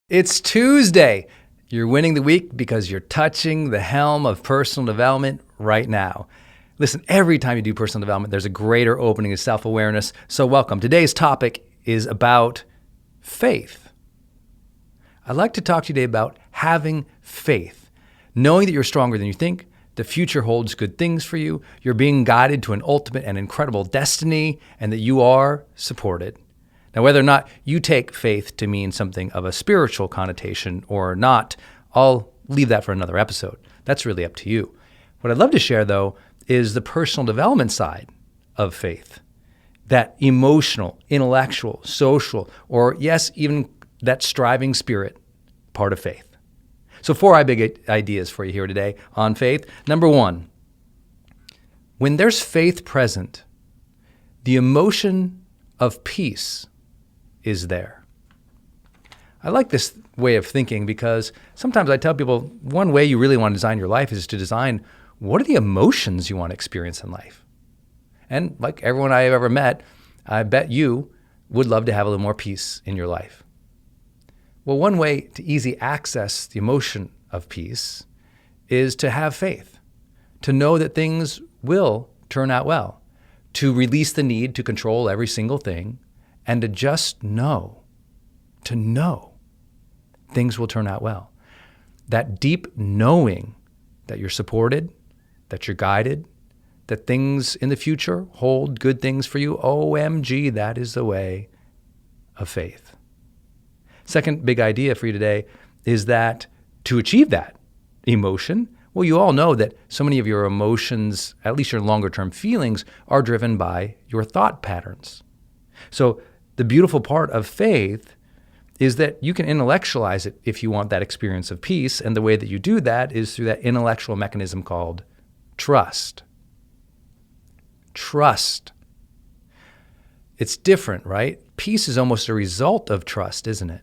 It's Tuesday. You're winning the week because you're touching the helm of personal development right now. Listen, every time you do personal development, there's a greater opening of self-awareness. So welcome. Today's topic is about faith. I'd like to talk to you today about having faith, knowing that you're stronger than you think, the future holds good things for you, you're being guided to an ultimate and incredible destiny, and that you are supported. Now, whether or not you take faith to mean something of a spiritual connotation or not, I'll leave that for another episode. That's really up to you. What I'd love to share, though, is the personal development side of faith. That emotional, intellectual, social, or yes, even that striving spirit part of faith. So 4 big ideas for you here today on faith. Number 1, when there's faith present, the emotion of peace is there. I like this way of thinking because sometimes I tell people one way you really want to design your life is to design what are the emotions you want to experience in life. And like everyone I've ever met, I bet you would love to have a little more peace in your life. Well, one way to easily access the emotion of peace is to have faith, to know that things will turn out well, to release the need to control every single thing, and to just know, things will turn out well. That deep knowing that you're supported, that you're guided, that things in the future hold good things for you, OMG, that is the way of faith. Second big idea for you today is that to achieve that emotion, well, you all know that so many of your emotions, at least your longer term feelings, are driven by your thought patterns. So the beautiful part of faith is that you can intellectualize it if you want that experience of peace. And the way that you do that is through that intellectual mechanism called trust. Trust. It's different, right? Peace is almost a result of trust, isn't it?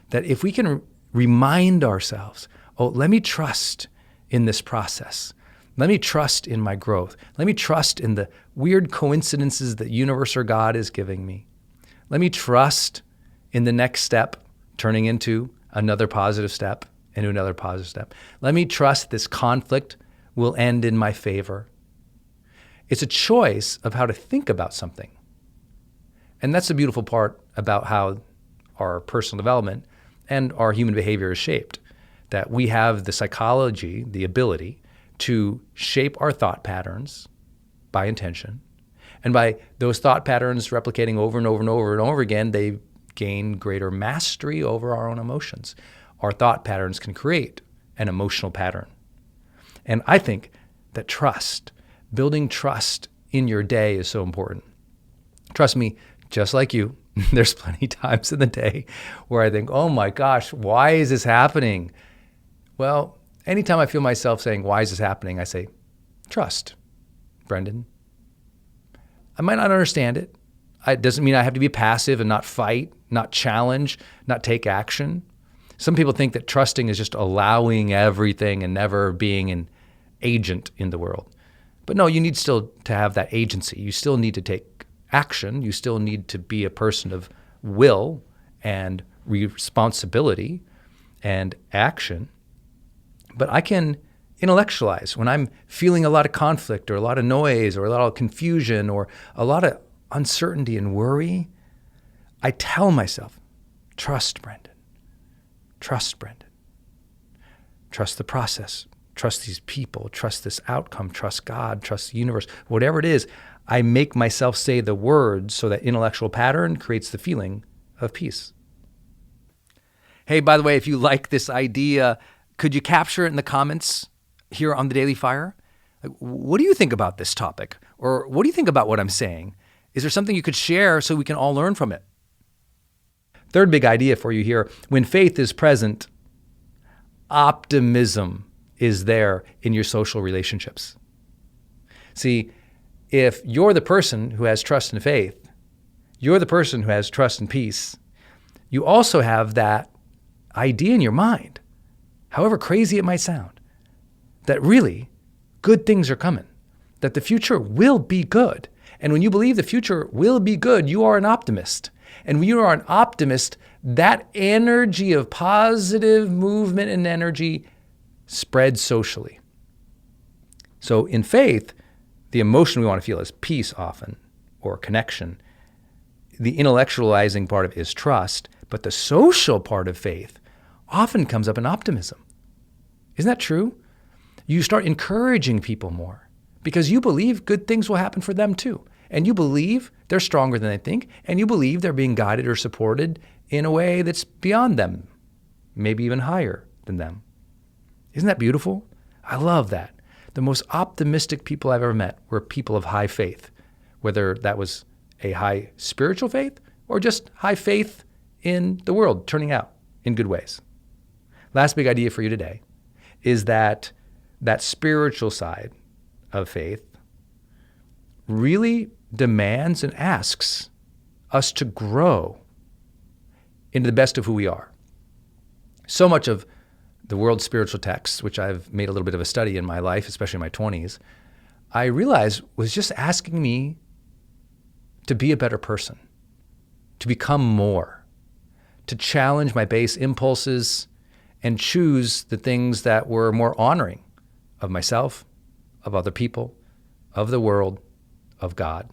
That if we can remind ourselves, oh, let me trust in this process. Let me trust in my growth. Let me trust in the weird coincidences that universe or God is giving me. Let me trust in the next step turning into another positive step, into another positive step. Let me trust this conflict will end in my favor. It's a choice of how to think about something. And that's the beautiful part about how our personal development and our human behavior is shaped, that we have the psychology, the ability to shape our thought patterns by intention. And by those thought patterns replicating over and over and over and over again, they gain greater mastery over our own emotions. Our thought patterns can create an emotional pattern. And I think that trust, building trust in your day is so important. Trust me, just like you, there's plenty of times in the day where I think, oh my gosh, why is this happening? Well, anytime I feel myself saying, why is this happening? I say, trust, Brendan. I might not understand it. It doesn't mean I have to be passive and not fight, not challenge, not take action. Some people think that trusting is just allowing everything and never being an agent in the world. But no, you need still to have that agency. You still need to take action. You still need to be a person of will and responsibility and action. But I can intellectualize when I'm feeling a lot of conflict or a lot of noise or a lot of confusion or a lot of uncertainty and worry. I tell myself, trust Brendan. Trust Brendan. Trust the process. Trust these people. Trust this outcome. Trust God. Trust the universe. Whatever it is, I make myself say the words so that intellectual pattern creates the feeling of peace. Hey, by the way, if you like this idea, could you capture it in the comments here on the Daily Fire? Like, what do you think about this topic? Or what do you think about what I'm saying? Is there something you could share so we can all learn from it? Third big idea for you here. When faith is present, optimism is there in your social relationships. See, if you're the person who has trust and faith, you're the person who has trust and peace, you also have that idea in your mind, however crazy it might sound, that really good things are coming, that the future will be good. And when you believe the future will be good, you are an optimist. And when you are an optimist, that energy of positive movement and energy spreads socially. So in faith, the emotion we want to feel is peace often, or connection. The intellectualizing part of it is trust, but the social part of faith often comes up in optimism. Isn't that true? You start encouraging people more because you believe good things will happen for them too. And you believe they're stronger than they think, and you believe they're being guided or supported in a way that's beyond them, maybe even higher than them. Isn't that beautiful? I love that. The most optimistic people I've ever met were people of high faith, whether that was a high spiritual faith or just high faith in the world turning out in good ways. Last big idea for you today is that spiritual side of faith really demands and asks us to grow into the best of who we are. So much of the world's spiritual texts, which I've made a little bit of a study in my life, especially in my 20s, I realized was just asking me to be a better person, to become more, to challenge my base impulses and choose the things that were more honoring of myself, of other people, of the world, of God.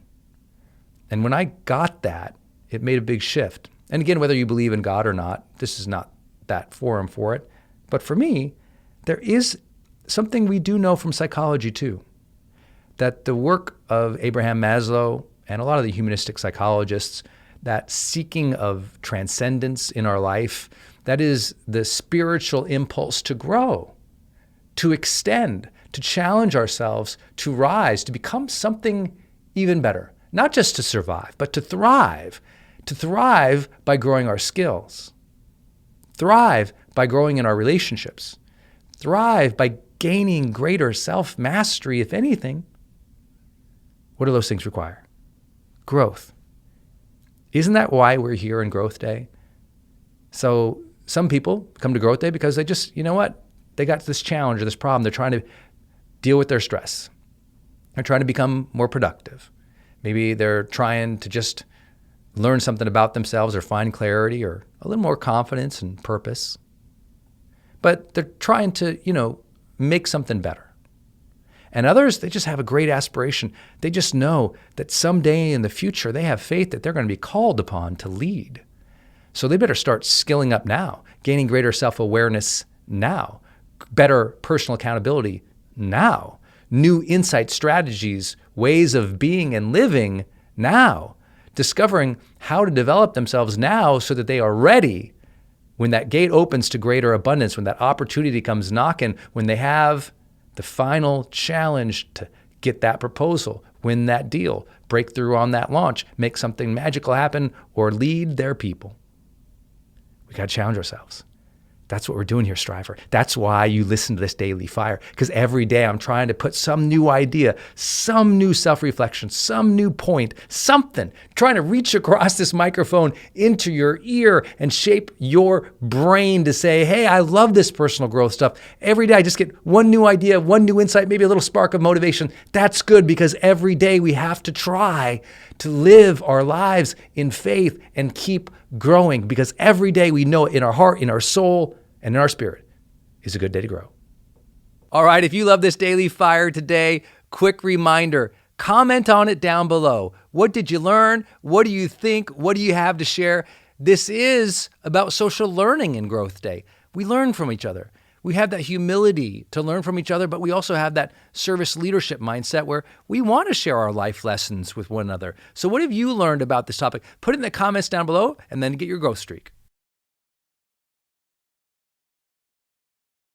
And when I got that, it made a big shift. And again, whether you believe in God or not, this is not that forum for it. But for me, there is something we do know from psychology too, that the work of Abraham Maslow and a lot of the humanistic psychologists, that seeking of transcendence in our life, that is the spiritual impulse to grow, to extend, to challenge ourselves, to rise, to become something even better. Not just to survive, but to thrive by growing our skills, thrive by growing in our relationships, thrive by gaining greater self-mastery, if anything. What do those things require? Growth. Isn't that why we're here in Growth Day? So some people come to Growth Day because they just, you know what? They got this challenge or this problem. They're trying to deal with their stress. They're trying to become more productive. Maybe they're trying to just learn something about themselves or find clarity or a little more confidence and purpose. But they're trying to, make something better. And others, they just have a great aspiration. They just know that someday in the future, they have faith that they're going to be called upon to lead. So they better start skilling up now, gaining greater self-awareness now, better personal accountability now, new insight strategies, ways of being and living now, discovering how to develop themselves now so that they are ready when that gate opens to greater abundance, when that opportunity comes knocking, when they have the final challenge to get that proposal, win that deal, break through on that launch, make something magical happen, or lead their people. We got to challenge ourselves. That's what we're doing here, Striver. That's why you listen to this Daily Fire, because every day I'm trying to put some new idea, some new self-reflection, some new point, something, trying to reach across this microphone into your ear and shape your brain to say, hey, I love this personal growth stuff. Every day I just get one new idea, one new insight, maybe a little spark of motivation. That's good because every day we have to try to live our lives in faith and keep growing because every day we know in our heart, in our soul, and in our spirit is a good day to grow. All right, if you love this Daily Fire today, quick reminder, comment on it down below. What did you learn? What do you think? What do you have to share? This is about social learning in Growth Day. We learn from each other. We have that humility to learn from each other, but we also have that service leadership mindset where we want to share our life lessons with one another. So what have you learned about this topic? Put it in the comments down below and then get your growth streak.